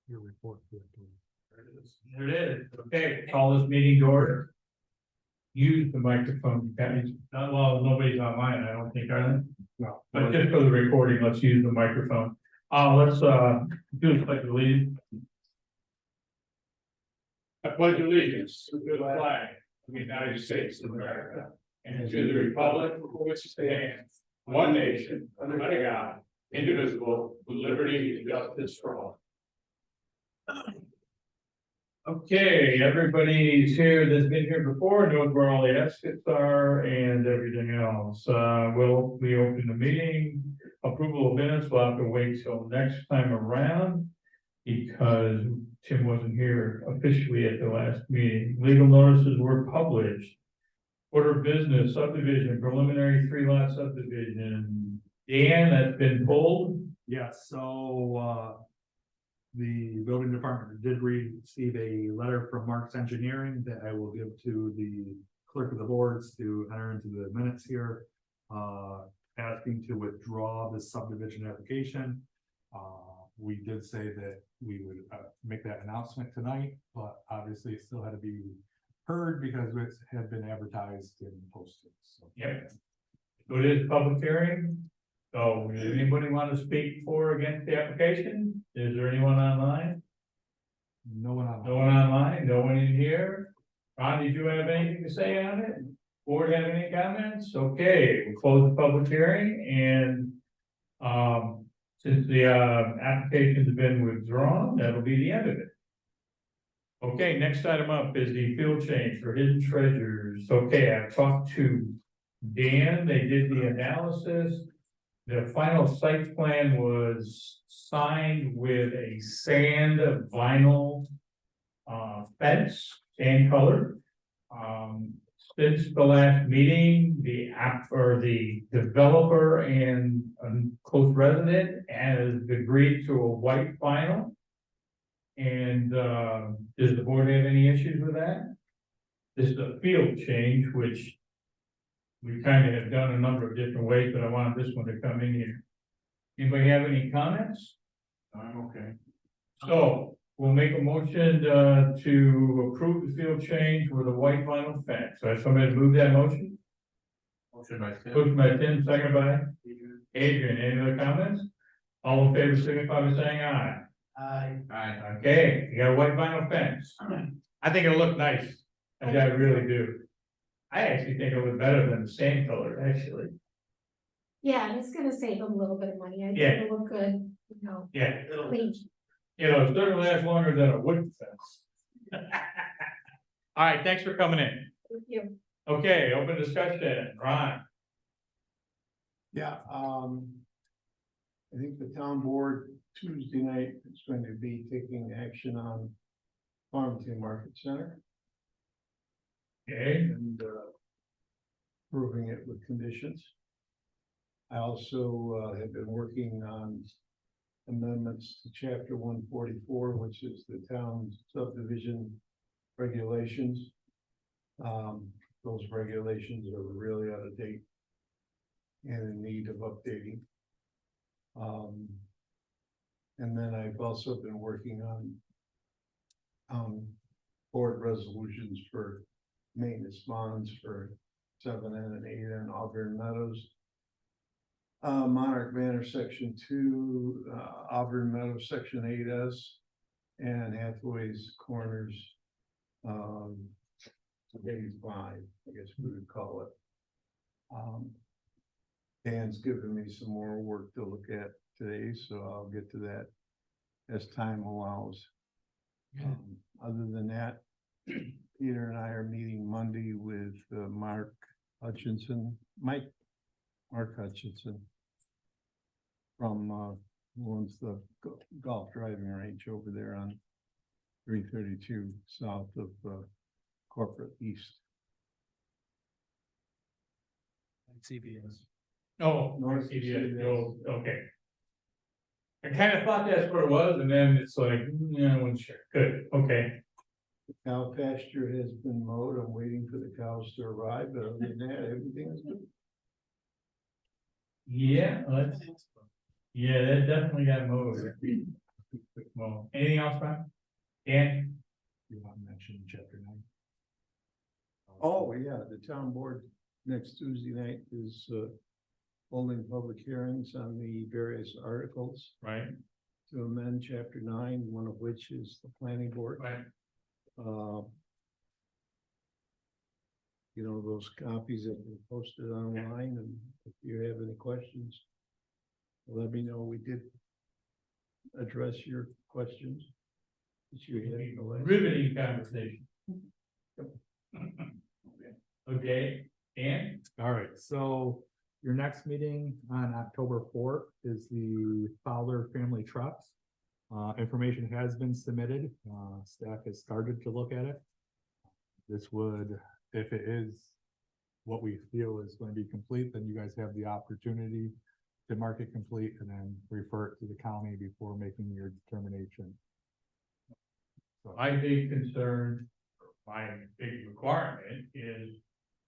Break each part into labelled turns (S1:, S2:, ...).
S1: your report.
S2: There it is. Okay, call this meeting to order. Use the microphone, guys. Well, nobody's online, I don't think, are they?
S1: No.
S2: But just for the recording, let's use the microphone. Let's do the pledge of allegiance. I pledge allegiance to the flag of the United States of America and to the republic for which it stands, one nation, under God, indivisible, with liberty and justice for all. Okay, everybody's here that's been here before, knows where all the exits are and everything else. We'll open the meeting. Approval of minutes, we'll have to wait till next time around because Tim wasn't here officially at the last meeting. Legal notices were published. Order of business, subdivision, preliminary 3-lot subdivision. Dan, that's been pulled.
S1: Yes, so, the building department did receive a letter from Mark's Engineering that I will give to the clerk of the boards to enter into the minutes here. Asking to withdraw this subdivision application. We did say that we would make that announcement tonight, but obviously it still had to be heard because it had been advertised and posted. So.
S2: Yep. So it is a public hearing. So does anybody want to speak for or against the application? Is there anyone online?
S1: No one online.
S2: No one online, no one in here? Ron, did you have anything to say on it? Board have any comments? Okay, we'll close the public hearing and since the application's been withdrawn, that'll be the end of it. Okay, next item up is the field change for hidden treasures. Okay, I've talked to Dan, they did the analysis. The final site plan was signed with a sand vinyl fence, sand color. Since the last meeting, the developer and a close resident has agreed to a white vinyl. And does the board have any issues with that? This is a field change, which we kind of have done a number of different ways, but I wanted this one to come in here. Anybody have any comments? I'm okay. So we'll make a motion to approve the field change with a white vinyl fence. So I somebody to move that motion? Motion by Tim. Motion by Tim, second by Adrian. Any other comments? All in favor, signify by saying aye. Aye. Aye. Okay, you got a white vinyl fence. I think it'll look nice. I really do. I actually think it look better than the sand color, actually.
S3: Yeah, and it's gonna save them a little bit of money. I think
S2: Yeah.
S3: it'll look good, you know,
S2: Yeah,
S3: clean.
S2: it'll certainly last longer than a wooden fence. All right, thanks for coming in.
S3: Thank you.
S2: Okay, open discussion, Ron.
S4: Yeah, I think the town board Tuesday night is going to be taking action on Farmington Market Center
S2: Okay,
S4: and approving it with conditions. I also have been working on amendments to chapter 144, which is the town's subdivision regulations. Those regulations are really out of date and in need of updating. And then I've also been working on board resolutions for maintenance bonds for 7N and 8N Auburn Meadows. Monarch Manor Section 2, Auburn Meadows Section 8S, and Hathaway's Corners, Phase 5, I guess we would call it. Dan's given me some more work to look at today, so I'll get to that as time allows. Other than that, Peter and I are meeting Monday with Mark Hutchinson from who owns the golf driving range over there on 332 south of Corporate East.
S1: CBS.
S2: oh,
S4: North
S2: CBS,
S4: CBS.
S2: oh, okay. I kind of thought that's what it was, and then it's like, yeah, I wasn't sure, good, okay.
S4: The cow pasture has been mowed. I'm waiting for the cows to arrive, but other than that, everything is good.
S2: Yeah, that definitely got mowed. Well, anything else, Brian? Dan?
S1: You want to mention chapter 9?
S4: Oh, yeah, the town board next Tuesday night is holding public hearings on the various articles
S2: Right,
S4: to amend chapter 9, one of which is the planning board.
S2: right.
S4: Uh, You know, those copies that were posted online, and if you have any questions, let me know. We did address your questions that you had in the last.
S2: Riveting conversation. Okay, Dan?
S1: All right, so your next meeting on October 4th is the Fowler Family Trust. Information has been submitted, staff has started to look at it. This would, if it is what we feel is going to be complete, then you guys have the opportunity to mark it complete and then refer it to the county before making your determination. So,
S2: My big concern, my big requirement is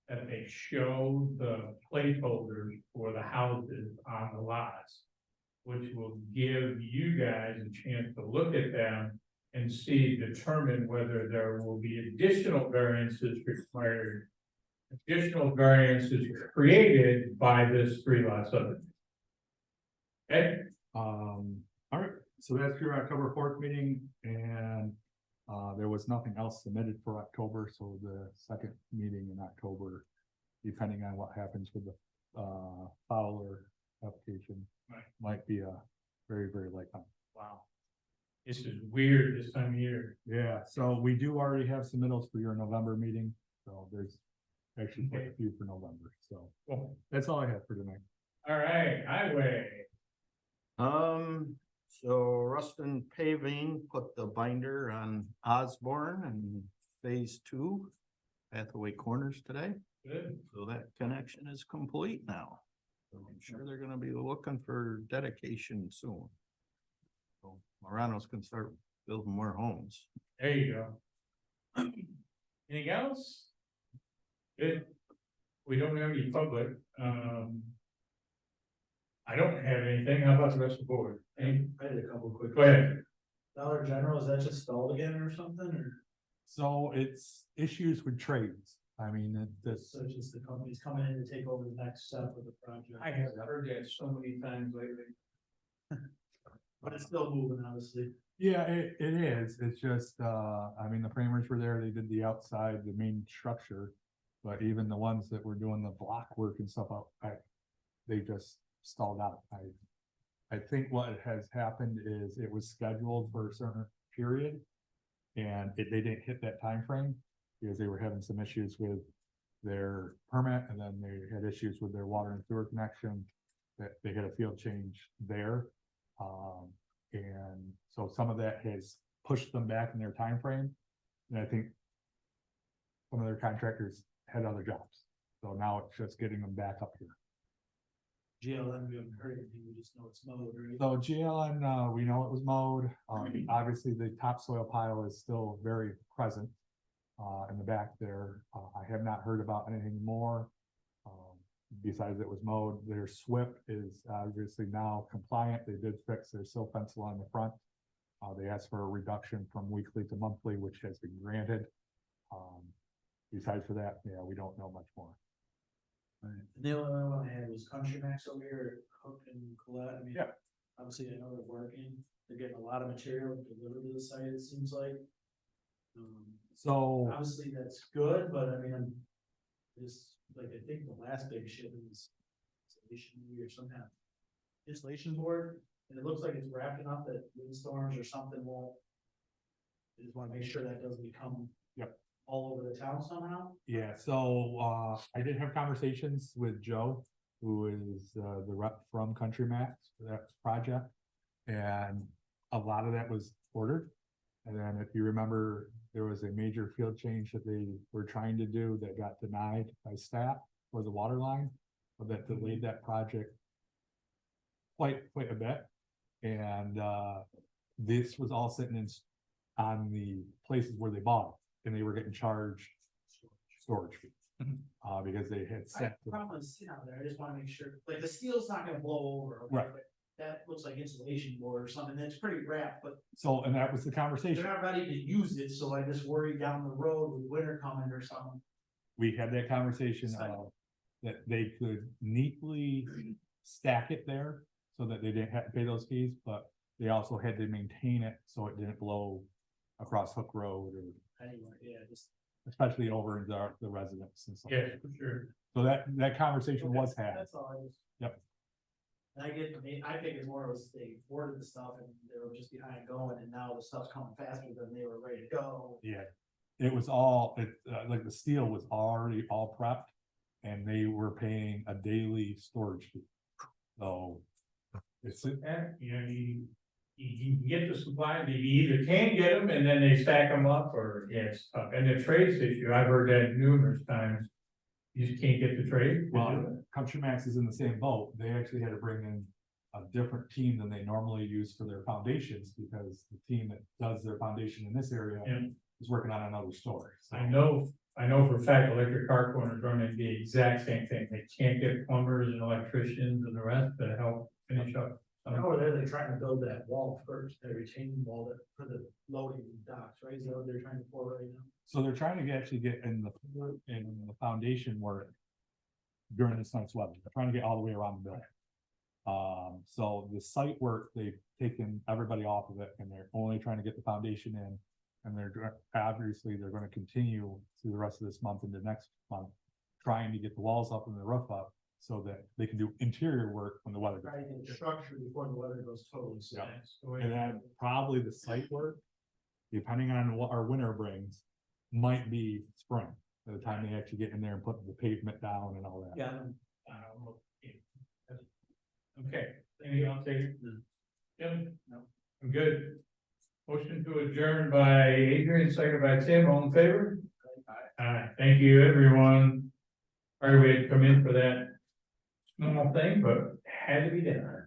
S2: that they show the placeholders for the houses on the lots, which will give you guys a chance to look at them and determine whether there will be additional variances required, additional variances created by this 3-lot subdivision. Okay?
S1: all right, so that's your October 4th meeting, and there was nothing else submitted for October, so the second meeting in October, depending on what happens with the Fowler application,
S2: Right.
S1: might be a very, very late time.
S2: Wow. This is weird this time of year.
S1: Yeah, so we do already have submittals for your November meeting, so there's actually quite a few for November, so
S2: Cool.
S1: that's all I have for tonight.
S2: All right, highway.
S5: So Rustin Paving put the binder on Osborne and phase 2. Hathaway Corners today,
S2: Good.
S5: so that connection is complete now. So I'm sure they're gonna be looking for dedication soon. So Morano's can start building more homes.
S2: There you go. Anything else? Good. We don't have any public, I don't have anything. How about the rest of the board? Any,
S6: I had a couple quick.
S2: go ahead.
S6: Dollar General, is that just stalled again or something, or
S1: So it's issues with trades. I mean, this,
S6: so just the company's coming in to take over the next step of the project?
S2: I have heard that so many times lately.
S6: But it's still moving, obviously.
S1: yeah, it is. It's just, I mean, the framers were there, they did the outside, the main structure. But even the ones that were doing the block work and stuff out, they just stalled out. I think what has happened is it was scheduled for a certain period. And they didn't hit that time frame because they were having some issues with their permit, and then they had issues with their water and sewer connection. That they had a field change there. And so some of that has pushed them back in their time frame. And I think some of their contractors had other jobs. So now it's just getting them back up here.
S6: GLM, we haven't heard anything, we just know it's mowed, right?
S1: So GLN, we know it was mowed. Obviously the topsoil pile is still very present in the back there. I have not heard about anything more. Besides it was mowed. Their SWIP is obviously now compliant. They did fix their sill fence along the front. They asked for a reduction from weekly to monthly, which has been granted. Besides for that, yeah, we don't know much more.
S6: The only other one I had was Country Max over here, Hook and Colette, I mean.
S1: Yeah.
S6: Obviously, I know they're working, they're getting a lot of material delivered to the site, it seems like.
S1: So
S6: Obviously, that's good, but I mean, I'm just, like, I think the last big shipment is installation or some kind of installation board, and it looks like it's wrapping up that windstorms or something won't. I just wanna make sure that doesn't become.
S1: Yep.
S6: All over the town somehow.
S1: yeah, so I did have conversations with Joe, who is the rep from Country Max for that project. And a lot of that was ordered. And then if you remember, there was a major field change that they were trying to do that got denied by staff for the water line. But that delayed that project quite a bit. And this was all sitting on the places where they bought it. And they were getting charged storage fees, because they had
S6: I
S1: set.
S6: probably sit out there, I just wanna make sure, like, the steel's not gonna blow over. okay,
S1: Right.
S6: but that looks like insulation board or something, that's pretty wrapped, but
S1: So, and that was the
S6: they're
S1: conversation.
S6: not ready to use it, so I just worry down the road with winter coming or something.
S1: We had that conversation,
S6: It's like-
S1: that they could neatly stack it there so that they didn't have to pay those fees, but they also had to maintain it so it didn't blow across Hook Road or
S6: Anyway, yeah, just.
S1: especially over in the residents and stuff.
S2: Yeah, for sure.
S1: So that conversation was had.
S6: That's all I was.
S1: Yep.
S6: And I figured more was they ordered the stuff and they were just behind going, and now the stuff's coming faster than they were ready to go.
S1: Yeah, it was all, like the steel was already all prepped. And they were paying a daily storage fee. So. It's,
S2: Yeah, you know, you can get the supplies, you either can get them and then they stack them up, or, yeah, it's tough. And the trace issue, I've heard that numerous times. You just can't get the trace.
S1: well, Country Max is in the same boat. They actually had to bring in a different team than they normally use for their foundations, because the team that does their foundation in this area
S2: Yeah.
S1: is working on another store. So-
S2: I know for a fact electric car corners run into the exact same thing. They can't get plumbers and electricians and the rest to help finish up.
S6: Over there, they're trying to build that wall first, that retaining wall that for the loading docks, right? Is that what they're trying to pour right now?
S1: So they're trying to actually get in the foundation work during this night's weather. They're trying to get all the way around the building. So the site work, they've taken everybody off of it and they're only trying to get the foundation in. And obviously they're gonna continue through the rest of this month into next month, trying to get the walls up and the roof up so that they can do interior work when the weather goes.
S6: Trying to get structure before the weather goes totally south.
S1: And then probably the site work, depending on what our winter brings, might be spring, by the time they actually get in there and put the pavement down and all that.
S6: Yeah,
S2: Okay, anything else, David? Jim?
S6: No.
S2: I'm good. Motion to adjourn by Adrian, second by Tim, all in favor? Thank you, everyone. Sorry we had to come in for that small thing, but had to be done.